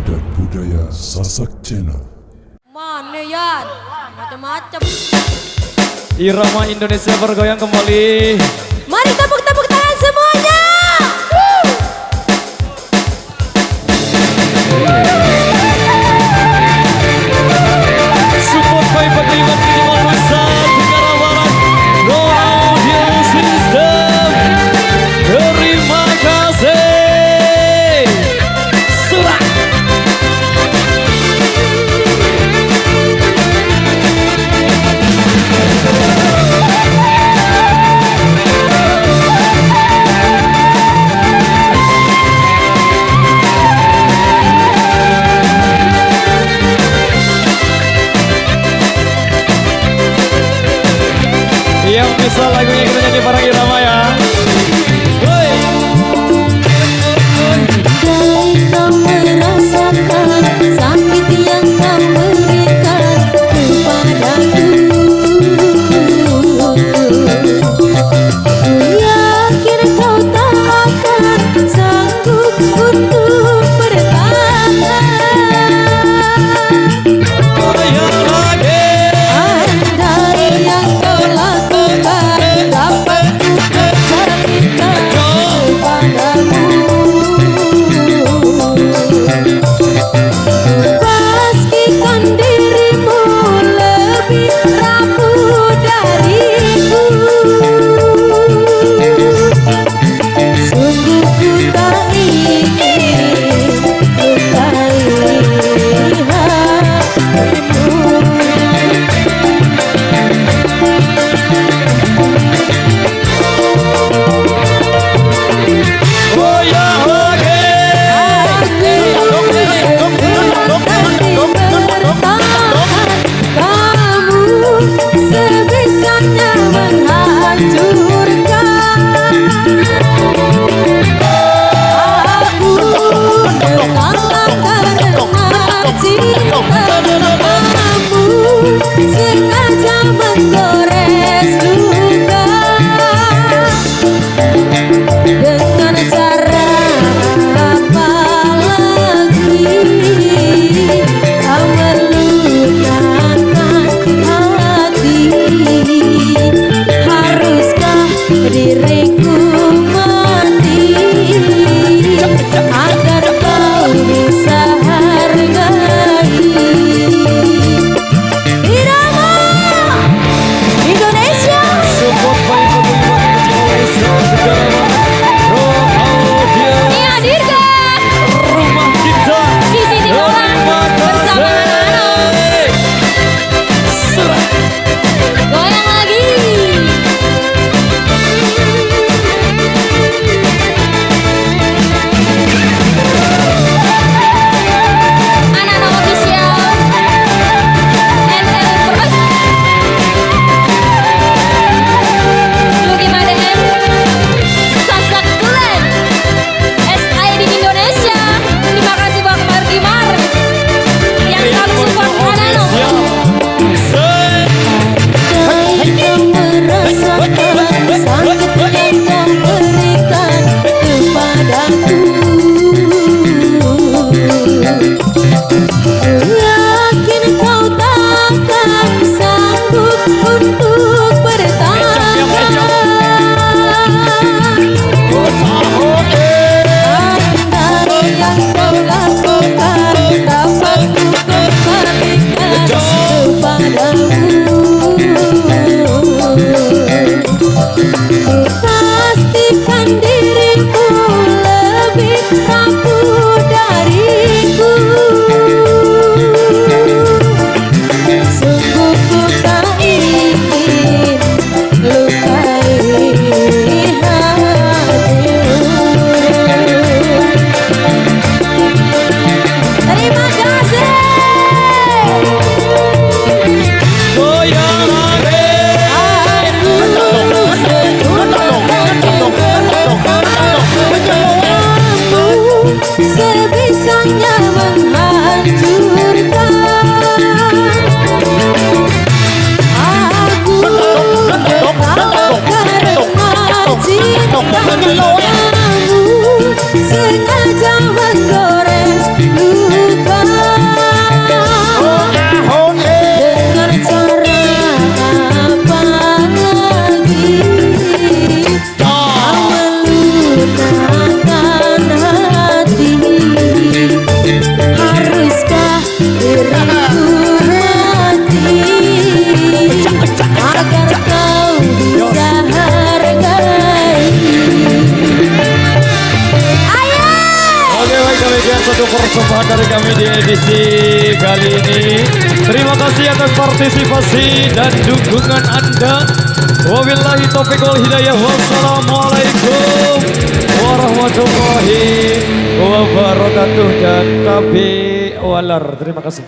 Adat Budaya Sasak Channel. Mana ya? Macam-macam. Irama Indonesia bergoyang kembali. Mari tepuk-tepuk tangan semuanya. Support by Pegliman Minimal Pusat Tenggara Barat Go Audio System. Terima kasih. Surah. Yang bisa lagunya kita nyanyi bareng Irama ya. Woi. Kau merasakan sakit yang kau berikan kepadaku. Yakin kau tak akan sanggup untuk bertahan. Goyang lagi. Andai yang kau lakukan dapat ku kembalikan kepadamu. Pastikan dirimu lebih rapuh dariku. Sungguh ku tak ingin lukai hatimu. Goyang lagi. Kamu sebisanya menghancurkan aku mengalah karena cinta kamu sengaja menggores luka dengan cara apa lagi kau melukakan hati. Haruskah diriku mati agar kau bisa hargai? Irama Indonesia. Support by Pegliman Minimal Pusat Tenggara Barat Go Audio Nia Dirga, Rumah kita. Sisi Tinola bersama anak-anak. Surah. Goyang lagi. Anak-anak official Enten Pros Luki Madengan Sasak Tulen SID Indonesia. Terima kasih Bang Margimar yang selalu support anak-anak. Kau merasakan sakit yang kau berikan kepadaku. Yakin kau takkan sanggup untuk bertahan. Andai yang kau lakukan dapat ku kembalikan kepadamu. Pastikan diriku lebih rapuh dariku. Sungguh ku tak ingin lukai hatimu. Terima kasih. Goyang lagi. Sebisanya menghancurkan aku mengalah karena cinta kamu sengaja menggores luka. Oke baik demikian satu persembahan dari kami di edisi kali ini. Terima kasih atas partisipasi dan dukungan Anda. Wabillahi taufiq wal hidayah. Wassalamualaikum warahmatullahi wabarakatuh dan tabi walar. Terima kasih.